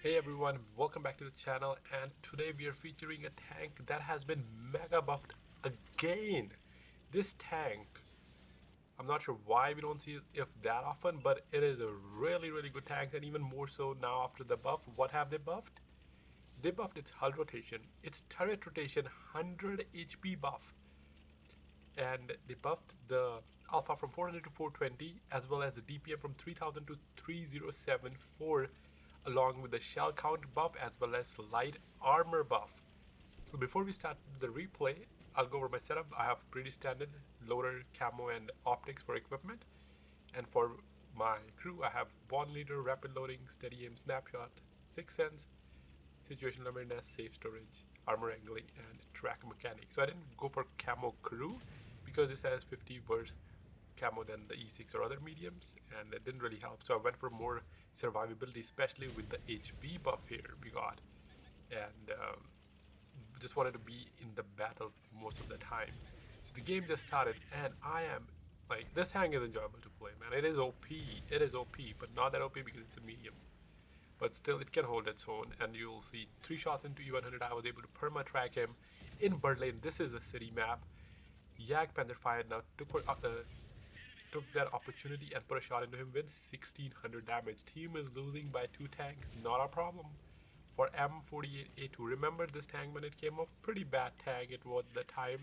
Hey everyone, welcome back to the channel, and today we are featuring a tank that has been mega buffed again. This tank, I'm not sure why we don't see it that often, but it is a really good tank, and even more so now after the buff. What have they buffed? They buffed its hull rotation, its turret rotation, 100 HP buff, and they buffed the alpha from 400 to 420, as well as the DPM from 3000 to 3074, along with the shell count buff as well as light armor buff. So before we start the replay, I'll go over my setup. I have pretty standard loader, camo, and optics for equipment. And for my crew, I have bond leader, rapid loading, steady aim, snapshot, 6 sense, situational awareness, safe storage, armor angling, and track mechanics. So I didn't go for camo crew because this has 50 worse camo than the E6 or other mediums, and it didn't really help. So I went for more survivability, especially with the HP buff here we got, and just wanted to be in the battle most of the time. So the game just started, and I am like, this tank is enjoyable to play, man. It is OP, it is OP, but not that OP because it's a medium. But still, it can hold its own, and you'll see 3 shots into E100. I was able to perma track him in Berlin. This is a city map. Yak Panther fired now, took that opportunity and put a shot into him with 1600 damage. Team is losing by 2 tanks, not a problem for M48A2. Remember this tank when it came up? Pretty bad tank it was at the time,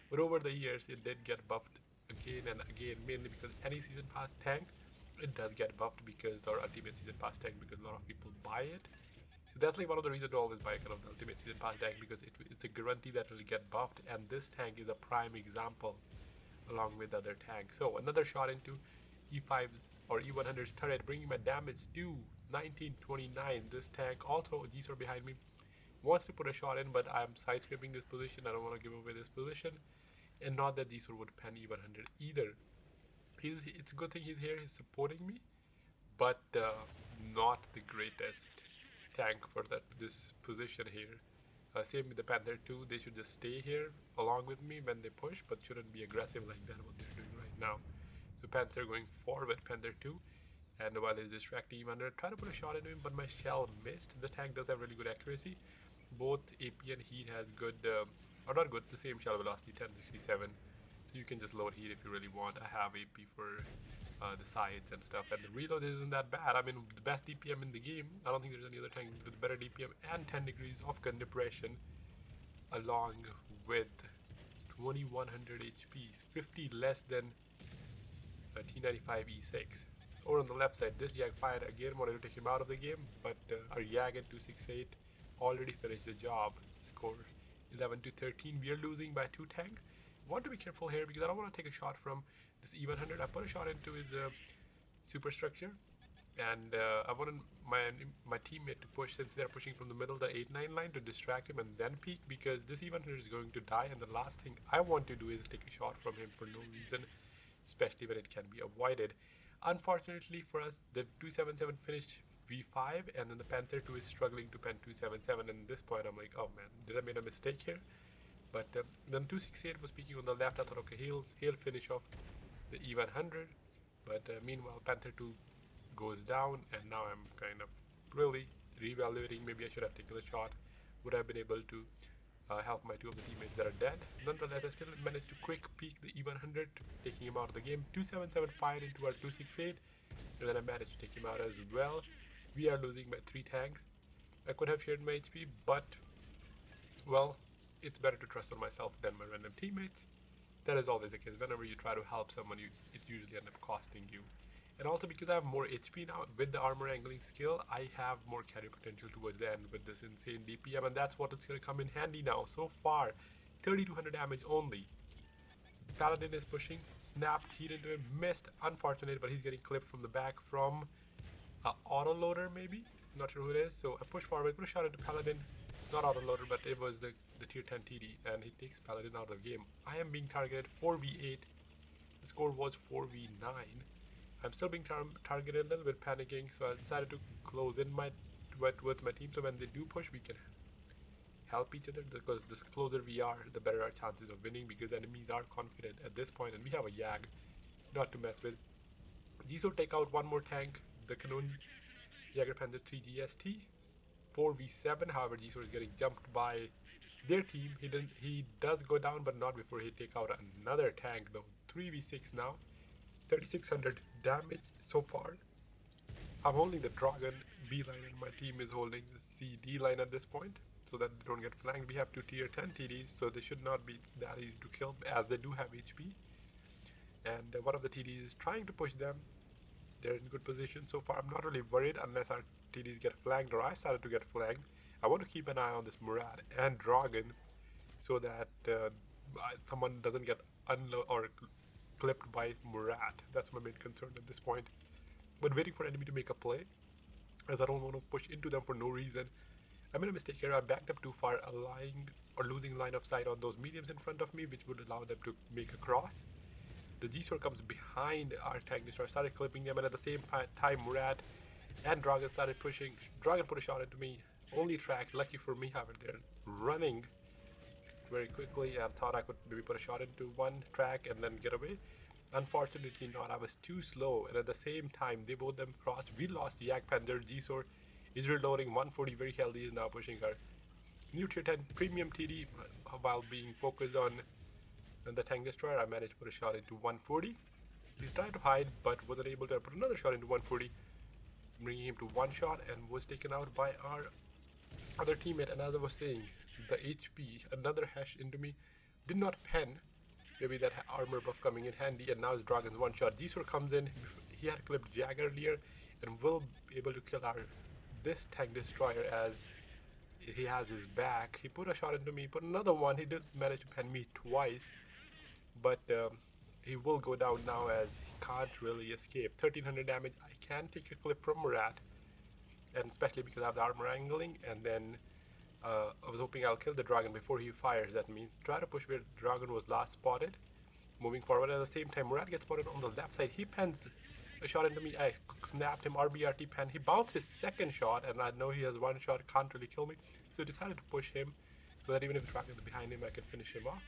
but over the years it did get buffed again and again, mainly because any season pass tank, it does get buffed because, or ultimate season pass tank, because a lot of people buy it. So that's like one of the reasons to always buy kind of the ultimate season pass tank, because it's a guarantee that it will get buffed, and this tank is a prime example along with other tanks. So another shot into E5's or E100's turret, bringing my damage to 1929. This tank, also Gisor behind me, wants to put a shot in, but I'm side scraping this position. I don't want to give away this position, and not that Gisor would pen E100 either. It's a good thing he's here. He's supporting me, but not the greatest tank for this position here. Same with the Panther 2, they should just stay here along with me when they push, but shouldn't be aggressive like that, what they're doing right now. So Panther going forward, Panther 2, and while he's distracting him, I'm going to try to put a shot into him, but my shell missed. The tank does have really good accuracy. Both AP and heat has good, or not good, the same shell velocity, 1067. So you can just load heat if you really want. I have AP for the sides and stuff, and the reload isn't that bad. I mean, the best DPM in the game. I don't think there's any other tank with better DPM and 10 degrees of gun depression, along with 2100 HP, 50 less than a T54E2. Over on the left side, this Jag fired again, wanted to take him out of the game, but our Jag at 268 already finished the job. Score 11 to 13. We are losing by 2 tanks. Want to be careful here because I don't want to take a shot from this E100. I put a shot into his superstructure, and I wanted my teammate to push, since they're pushing from the middle of the 8-9 line, to distract him and then peek, because this E100 is going to die, and the last thing I want to do is take a shot from him for no reason, especially when it can be avoided. Unfortunately for us, the 277 finished V5, and then the Panther 2 is struggling to pen 277, and at this point I'm like, oh man, did I make a mistake here? But then 268 was peeking on the left. I thought, okay, he'll finish off the E100. But meanwhile, Panther 2 goes down, and now I'm kind of really reevaluating. Maybe I should have taken a shot. Would I have been able to help my 2 of the teammates that are dead? Nonetheless, I still managed to quick peek the E100, taking him out of the game. 277 fired into our 268, and then I managed to take him out as well. We are losing by 3 tanks. I could have shared my HP, but, well, it's better to trust on myself than my random teammates. That is always the case. Whenever you try to help someone, it usually ends up costing you. And also because I have more HP now with the armor angling skill, I have more carry potential towards the end with this insane DPM, and that's what it's going to come in handy now. So far, 3200 damage only. Paladin is pushing, snapped heat into him, missed, unfortunate, but he's getting clipped from the back from auto loader maybe, not sure who it is. So I push forward, put a shot into Paladin, not auto loader, but it was the tier 10 TD, and he takes Paladin out of the game. I am being targeted 4v8. The score was 4v9. I'm still being targeted, a little bit panicking, so I decided to close in towards my team, so when they do push, we can help each other, because the closer we are, the better our chances of winning, because enemies are confident at this point, and we have a Jag not to mess with. These will take out one more tank, the Cannon Jager Panther 3 GST. 4v7. However, Jisoo is getting jumped by their team. He does go down, but not before he take out another tank though. 3v6 now. 3600 damage so far. I'm holding the Dragon B line and my team is holding the CD line at this point so that they don't get flanked. We have two tier 10 TDs, so they should not be that easy to kill as they do have HP. And one of the TDs is trying to push them. They're in good position so far. I'm not really worried unless our TDs get flanked or I started to get flanked. I want to keep an eye on this Murad and Dragon so that someone doesn't get or clipped by Murad. That's my main concern at this point. But waiting for enemy to make a play, as I don't want to push into them for no reason. I made a mistake here. I backed up too far, aligned or losing line of sight on those mediums in front of me, which would allow them to make a cross. The G-Sword comes behind our tank destroyer, started clipping them, and at the same time Murad and Dragon started pushing. Dragon put a shot into me, only tracked. Lucky for me, however, they're running very quickly. I thought I could maybe put a shot into one track and then get away. Unfortunately not, I was too slow, and at the same time they both them crossed. We lost Yak Panther. G-Sword is reloading. 140 very healthy, is now pushing her new tier 10 premium TD while being focused on the tank destroyer. I managed to put a shot into 140. He's trying to hide but wasn't able to. Put another shot into 140, bringing him to one shot, and was taken out by our other teammate. And as I was saying, the HP, another hash into me, did not pen. Maybe that armor buff coming in handy, and now the Dragon's one shot. G-Sword comes in. He had clipped Jag earlier and will be able to kill this tank destroyer as he has his back. He put a shot into me, put another one. He did manage to pen me twice, but he will go down now as he can't really escape. 1300 damage. I can take a clip from Murat, and especially because I have the armor angling, and then I was hoping I'll kill the Dragon before he fires at me. Try to push where the Dragon was last spotted. Moving forward, at the same time Murat gets spotted on the left side. He pens a shot into me. I snapped him, RBRT pen. He bounced his second shot, and I know he has one shot, can't really kill me. So I decided to push him so that even if the Dragon is behind him, I can finish him off.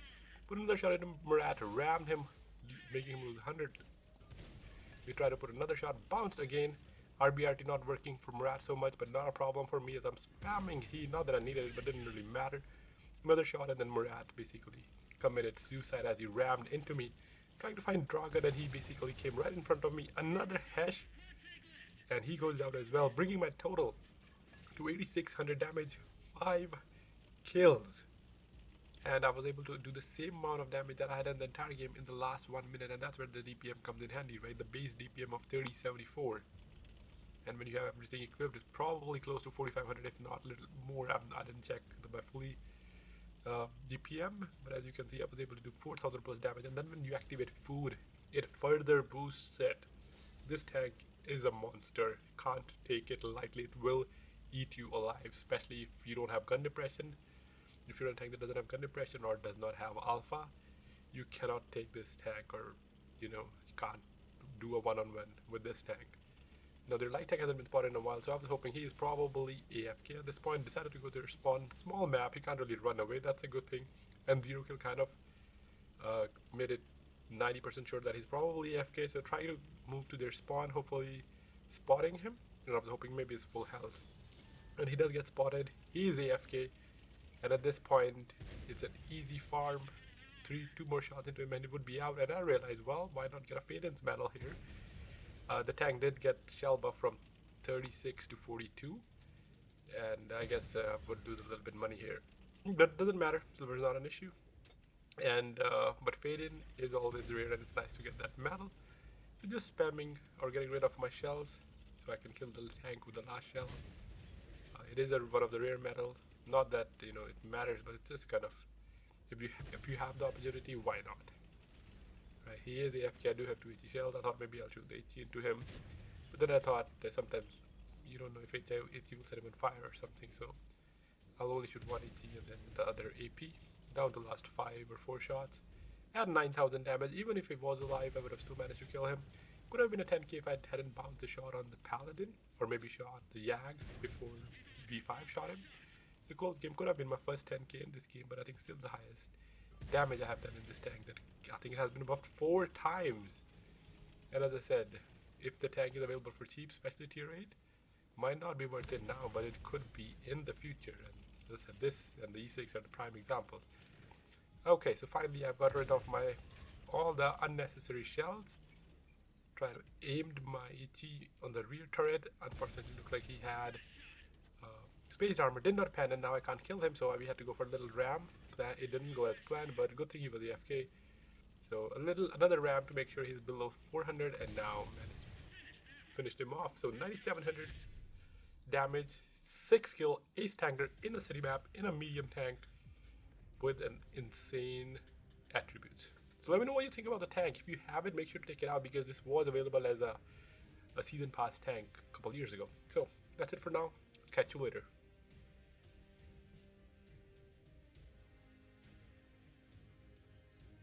Put another shot into Murat, rammed him, making him lose 100. We tried to put another shot, bounced again. RBRT not working for Murat so much, but not a problem for me as I'm spamming he. Not that I needed it, but didn't really matter. Another shot, and then Murat basically committed suicide as he rammed into me, trying to find Dragon, and he basically came right in front of me. Another hash, and he goes down as well, bringing my total to 8600 damage, 5 kills. And I was able to do the same amount of damage that I had in the entire game in the last 1 minute, and that's where the DPM comes in handy, right? The base DPM of 3074. And when you have everything equipped, it's probably close to 4500, if not a little more. I didn't check my fully DPM, but as you can see, I was able to do 4000 plus damage. And then when you activate food, it further boosts it. This tank is a monster. Can't take it lightly. It will eat you alive, especially if you don't have gun depression. If you're a tank that doesn't have gun depression or does not have alpha, you cannot take this tank, or you can't do a one-on-one with this tank. Now their light tank hasn't been spotted in a while, so I was hoping he is probably AFK at this point. Decided to go to their spawn. Small map, he can't really run away, that's a good thing. And zero kill kind of made it 90% sure that he's probably AFK, so trying to move to their spawn, hopefully spotting him. And I was hoping maybe he's full health. And he does get spotted, he is AFK. And at this point, it's an easy farm. Two more shots into him and it would be out. And I realized, well, why not get a Faden's medal here? The tank did get shell buff from 36 to 42, and I guess I would lose a little bit of money here, but doesn't matter. Silver is not an issue, and but Faden is always rare, and it's nice to get that medal. So just spamming or getting rid of my shells, so I can kill the tank with the last shell. It is one of the rare medals. Not that it matters, but it's just kind of if you have the opportunity, why not? Right, he is AFK. I do have 2 HE shells. I thought maybe I'll shoot the HE into him, but then I thought that sometimes you don't know if HE will set him on fire or something, so I'll only shoot 1 HE and then the other AP. Down to last 5 or 4 shots. At 9000 damage. Even if he was alive, I would have still managed to kill him. Could have been a 10k if I hadn't bounced a shot on the Paladin, or maybe shot the Yag before V5 shot him. The close game could have been my first 10k in this game, but I think still the highest damage I have done in this tank. That I think it has been buffed 4 times. And as I said, if the tank is available for cheap, especially tier 8, Might not be worth it now, but it could be in the future. And as I said, this and the E6 are the prime examples. Okay, so finally I've got rid of all the unnecessary shells. Aimed my ET on the rear turret. Unfortunately, it looked like he had space armor. Did not pan, and now I can't kill him, so we had to go for a little ram. It didn't go as planned, but good thing he was AFK. So another ram to make sure he's below 400, and now finished him off. So 9700 damage, 6 kill, ace tanker in a city map in a medium tank with an insane attributes. So let me know what you think about the tank. If you have it, make sure to take it out because this was available as a season pass tank a couple years ago. So that's it for now. Catch you later.